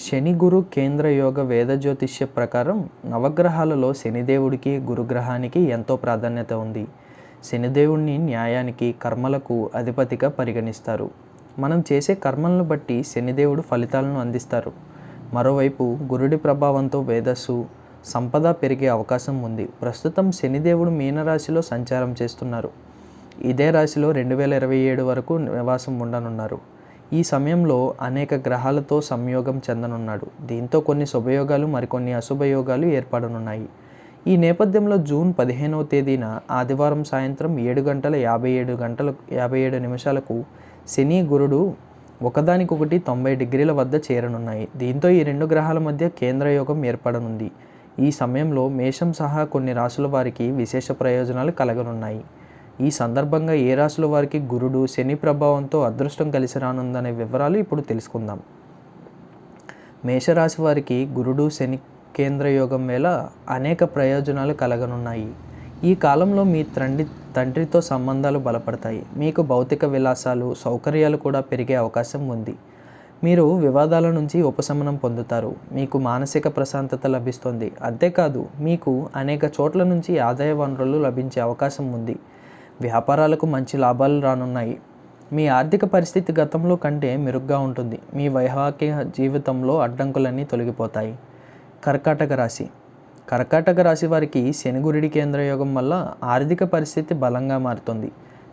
శని గురు కేంద్ర యోగ వేద జ్యోతిష్య ప్రకారం నవగ్రహాలలో శనిదేవుడికి గురుగ్రహానికి ఎంతో ప్రాధాన్యత ఉంది. శనిదేవుడిని న్యాయానికి కర్మలకు అధిపతిగా పరిగణిస్తారు. మనం చేసే కర్మలను బట్టి శనిదేవుడు ఫలితాలను అందిస్తారు. మరోవైపు గురుడి ప్రభావంతో వేదస్సు సంపద పెరిగే అవకాశం ఉంది. ప్రస్తుతం శనిదేవుడు మీనరాశిలో సంచారం చేస్తున్నారు. ఇదే రాశిలో 2027 వరకు నివాసం ఉండనున్నారు. ఈ సమయంలో అనేక గ్రహాలతో సంయోగం చెందనున్నాడు. దీంతో కొన్ని శుభయోగాలు మరికొన్ని అశుభయోగాలు ఏర్పడనున్నాయి. ఈ నేపథ్యంలో జూన్ 15వ తేదీన ఆదివారం సాయంత్రం 7:57 శని గురుడు ఒకదానికొకటి 90 డిగ్రీల వద్ద చేరనున్నాయి. దీంతో ఈ రెండు గ్రహాల మధ్య కేంద్రయోగం ఏర్పడనుంది. ఈ సమయంలో మేషం సహా కొన్ని రాశుల వారికి విశేష ప్రయోజనాలు కలగనున్నాయి. ఈ సందర్భంగా ఏ రాశుల వారికి గురుడు శని ప్రభావంతో అదృష్టం కలిసి రానుందనే వివరాలు ఇప్పుడు తెలుసుకుందాం. మేషరాశి వారికి గురుడు శని కేంద్ర యోగం వేళ అనేక ప్రయోజనాలు కలగనున్నాయి. ఈ కాలంలో మీ తండ్రితో సంబంధాలు బలపడతాయి. మీకు భౌతిక విలాసాలు సౌకర్యాలు కూడా పెరిగే అవకాశం ఉంది. మీరు వివాదాల నుంచి ఉపశమనం పొందుతారు. మీకు మానసిక ప్రశాంతత లభిస్తుంది. అంతేకాదు మీకు అనేక చోట్ల నుంచి ఆదాయ వనరులు లభించే అవకాశం ఉంది. వ్యాపారాలకు మంచి లాభాలు రానున్నాయి. మీ ఆర్థిక పరిస్థితి గతంలో కంటే మెరుగ్గా ఉంటుంది. మీ వైవాహిక జీవితంలో అడ్డంకులన్నీ తొలగిపోతాయి. కర్కాటక రాశి వారికి శని గురుడి కేంద్రయోగం వల్ల ఆర్థిక పరిస్థితి బలంగా మారుతుంది.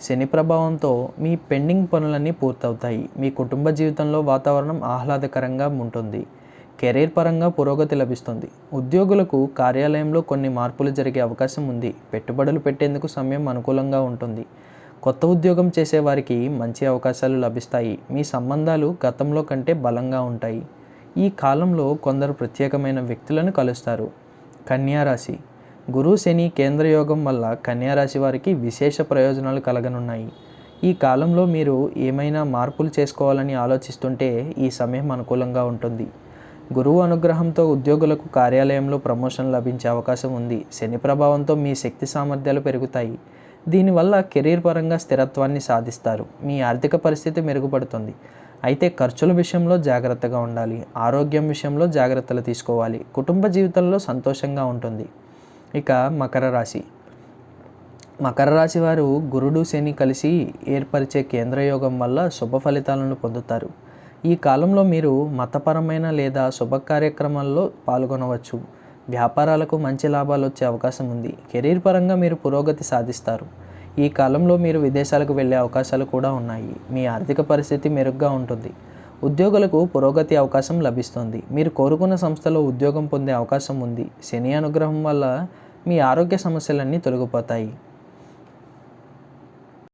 శని ప్రభావంతో మీ పెండింగ్ పనులన్నీ పూర్తవుతాయి. మీ కుటుంబ జీవితంలో వాతావరణం ఆహ్లాదకరంగా ఉంటుంది. కెరీర్ పరంగా పురోగతి లభిస్తుంది. ఉద్యోగులకు కార్యాలయంలో కొన్ని మార్పులు జరిగే అవకాశం ఉంది. పెట్టుబడులు పెట్టేందుకు సమయం అనుకూలంగా ఉంటుంది. కొత్త ఉద్యోగం చేసేవారికి మంచి అవకాశాలు లభిస్తాయి. మీ సంబంధాలు గతంలో కంటే బలంగా ఉంటాయి. ఈ కాలంలో కొందరు ప్రత్యేకమైన వ్యక్తులను కలుస్తారు. కన్యారాశి గురు శని కేంద్రయోగం వల్ల కన్యారాశి వారికి విశేష ప్రయోజనాలు కలగనున్నాయి. ఈ కాలంలో మీరు ఏమైనా మార్పులు చేసుకోవాలని ఆలోచిస్తుంటే ఈ సమయం అనుకూలంగా ఉంటుంది. గురువు అనుగ్రహంతో ఉద్యోగులకు కార్యాలయంలో ప్రమోషన్ లభించే అవకాశం ఉంది. శని ప్రభావంతో మీ శక్తి సామర్థ్యాలు పెరుగుతాయి. దీనివల్ల కెరీర్ పరంగా స్థిరత్వాన్ని సాధిస్తారు. మీ ఆర్థిక పరిస్థితి మెరుగుపడుతుంది. అయితే ఖర్చుల విషయంలో జాగ్రత్తగా ఉండాలి. ఆరోగ్యం విషయంలో జాగ్రత్తలు తీసుకోవాలి. కుటుంబ జీవితంలో సంతోషంగా ఉంటుంది. ఇక మకర రాశి వారు గురుడు శని కలిసి ఏర్పరిచే కేంద్రయోగం వల్ల శుభ ఫలితాలను పొందుతారు. ఈ కాలంలో మీరు మతపరమైన లేదా శుభ కార్యక్రమాల్లో పాల్గొనవచ్చు. వ్యాపారాలకు మంచి లాభాలు వచ్చే అవకాశం ఉంది. కెరీర్ పరంగా మీరు పురోగతి సాధిస్తారు. ఈ కాలంలో మీరు విదేశాలకు వెళ్ళే అవకాశాలు కూడా ఉన్నాయి. మీ ఆర్థిక పరిస్థితి మెరుగ్గా ఉంటుంది. ఉద్యోగులకు పురోగతి అవకాశం లభిస్తుంది. మీరు కోరుకున్న సంస్థలో ఉద్యోగం పొందే అవకాశం ఉంది. శని అనుగ్రహం వల్ల మీ ఆరోగ్య సమస్యలన్నీ తొలగిపోతాయి.